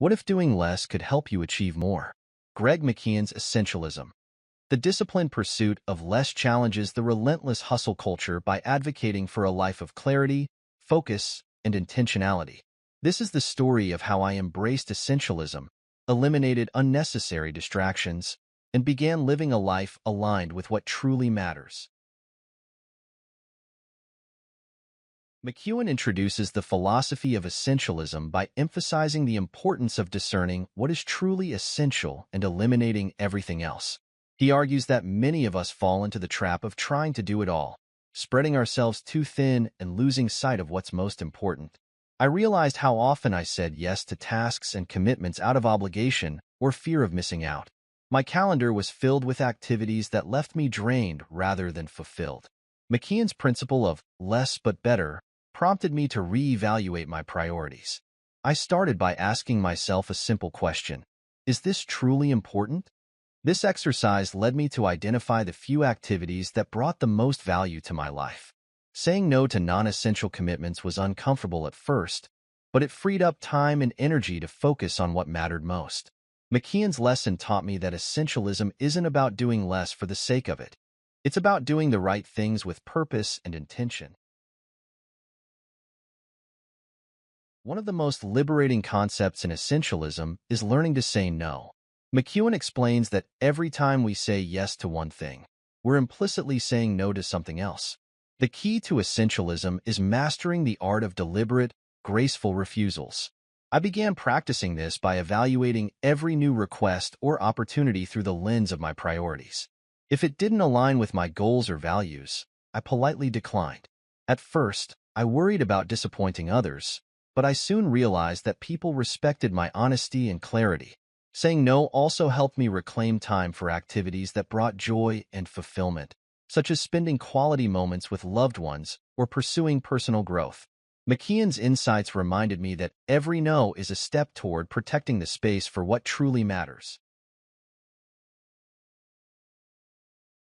What if doing less could help you achieve more? Greg McKeown's Essentialism. The disciplined pursuit of less challenges the relentless hustle culture by advocating for a life of clarity, focus, and intentionality. This is the story of how I embraced essentialism, eliminated unnecessary distractions, and began living a life aligned with what truly matters. McKeown introduces the philosophy of essentialism by emphasizing the importance of discerning what is truly essential and eliminating everything else. He argues that many of us fall into the trap of trying to do it all, spreading ourselves too thin and losing sight of what's most important. I realized how often I said yes to tasks and commitments out of obligation or fear of missing out. My calendar was filled with activities that left me drained rather than fulfilled. McKeown's principle of less but better prompted me to reevaluate my priorities. I started by asking myself a simple question: is this truly important? This exercise led me to identify the few activities that brought the most value to my life. Saying no to non-essential commitments was uncomfortable at first, but it freed up time and energy to focus on what mattered most. McKeown's lesson taught me that essentialism isn't about doing less for the sake of it. It's about doing the right things with purpose and intention. One of the most liberating concepts in essentialism is learning to say no. McKeown explains that every time we say yes to one thing, we're implicitly saying no to something else. The key to essentialism is mastering the art of deliberate, graceful refusals. I began practicing this by evaluating every new request or opportunity through the lens of my priorities. If it didn't align with my goals or values, I politely declined. At first, I worried about disappointing others, but I soon realized that people respected my honesty and clarity. Saying no also helped me reclaim time for activities that brought joy and fulfillment, such as spending quality moments with loved ones or pursuing personal growth. McKeown's insights reminded me that every no is a step toward protecting the space for what truly matters.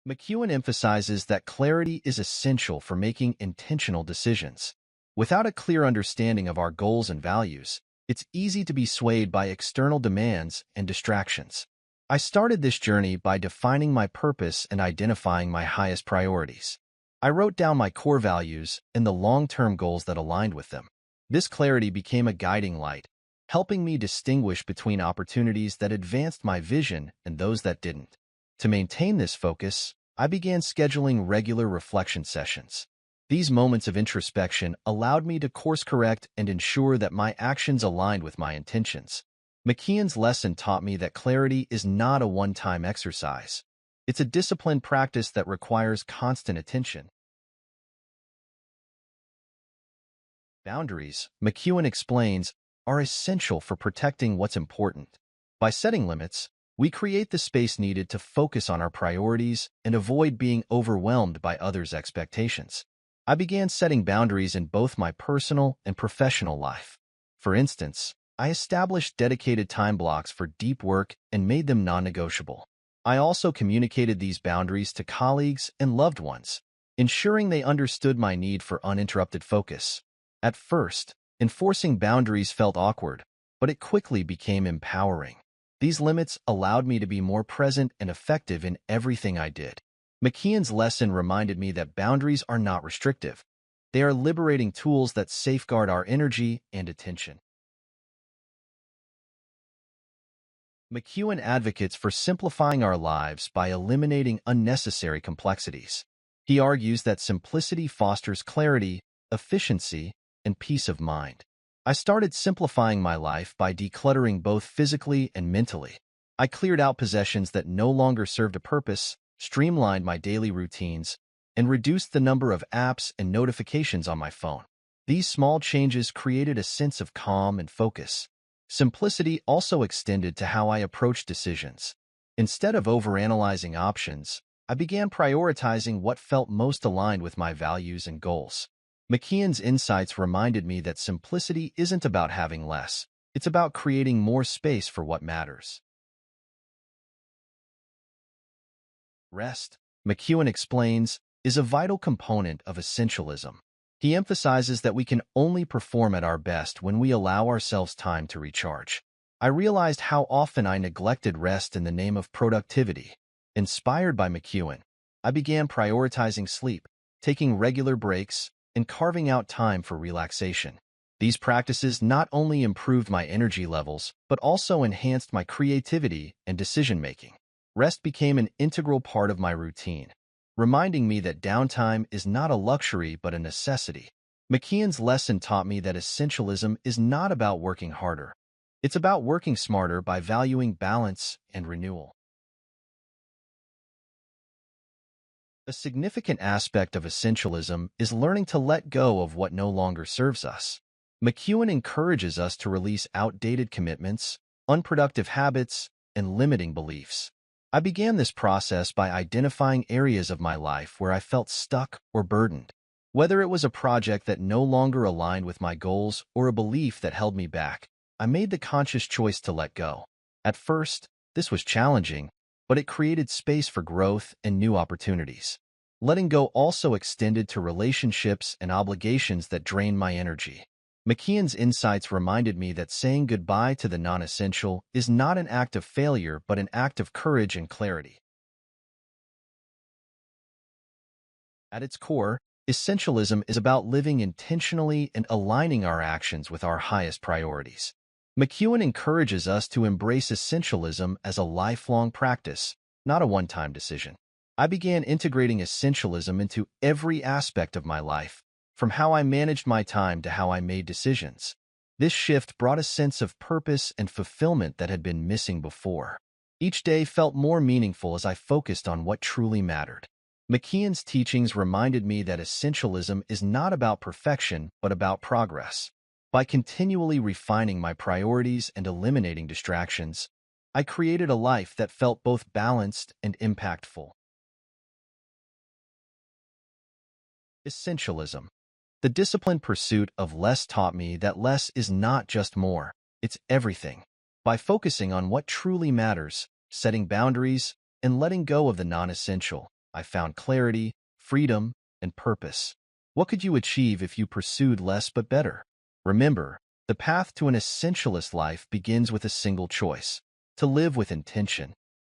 McKeown emphasizes that clarity is essential for making intentional decisions. Without a clear understanding of our goals and values, it's easy to be swayed by external demands and distractions. I started this journey by defining my purpose and identifying my highest priorities. I wrote down my core values and the long-term goals that aligned with them. This clarity became a guiding light, helping me distinguish between opportunities that advanced my vision and those that didn't. To maintain this focus, I began scheduling regular reflection sessions. These moments of introspection allowed me to course-correct and ensure that my actions aligned with my intentions. McKeown's lesson taught me that clarity is not a one-time exercise. It's a disciplined practice that requires constant attention. Boundaries, McKeown explains, are essential for protecting what's important. By setting limits, we create the space needed to focus on our priorities and avoid being overwhelmed by others' expectations. I began setting boundaries in both my personal and professional life. For instance, I established dedicated time blocks for deep work and made them non-negotiable. I also communicated these boundaries to colleagues and loved ones, ensuring they understood my need for uninterrupted focus. At first, enforcing boundaries felt awkward, but it quickly became empowering. These limits allowed me to be more present and effective in everything I did. McKeown's lesson reminded me that boundaries are not restrictive. They are liberating tools that safeguard our energy and attention. McKeown advocates for simplifying our lives by eliminating unnecessary complexities. He argues that simplicity fosters clarity, efficiency, and peace of mind. I started simplifying my life by decluttering both physically and mentally. I cleared out possessions that no longer served a purpose, streamlined my daily routines, and reduced the number of apps and notifications on my phone. These small changes created a sense of calm and focus. Simplicity also extended to how I approached decisions. Instead of overanalyzing options, I began prioritizing what felt most aligned with my values and goals. McKeown's insights reminded me that simplicity isn't about having less. It's about creating more space for what matters. Rest, McKeown explains, is a vital component of essentialism. He emphasizes that we can only perform at our best when we allow ourselves time to recharge. I realized how often I neglected rest in the name of productivity. Inspired by McKeown, I began prioritizing sleep, taking regular breaks, and carving out time for relaxation. These practices not only improved my energy levels, but also enhanced my creativity and decision-making. Rest became an integral part of my routine, reminding me that downtime is not a luxury but a necessity. McKeown's lesson taught me that essentialism is not about working harder. It's about working smarter by valuing balance and renewal. A significant aspect of essentialism is learning to let go of what no longer serves us. McKeown encourages us to release outdated commitments, unproductive habits, and limiting beliefs. I began this process by identifying areas of my life where I felt stuck or burdened. Whether it was a project that no longer aligned with my goals or a belief that held me back, I made the conscious choice to let go. At first, this was challenging, but it created space for growth and new opportunities. Letting go also extended to relationships and obligations that drained my energy. McKeown's insights reminded me that saying goodbye to the non-essential is not an act of failure but an act of courage and clarity. At its core, essentialism is about living intentionally and aligning our actions with our highest priorities. McKeown encourages us to embrace essentialism as a lifelong practice, not a one-time decision. I began integrating essentialism into every aspect of my life, from how I managed my time to how I made decisions. This shift brought a sense of purpose and fulfillment that had been missing before. Each day felt more meaningful as I focused on what truly mattered. McKeown's teachings reminded me that essentialism is not about perfection, but about progress. By continually refining my priorities and eliminating distractions, I created a life that felt both balanced and impactful. Essentialism. The disciplined pursuit of less taught me that less is not just more, it's everything. By focusing on what truly matters, setting boundaries, and letting go of the non-essential, I found clarity, freedom, and purpose. What could you achieve if you pursued less but better? Remember, the path to an essentialist life begins with a single choice: to live with intention.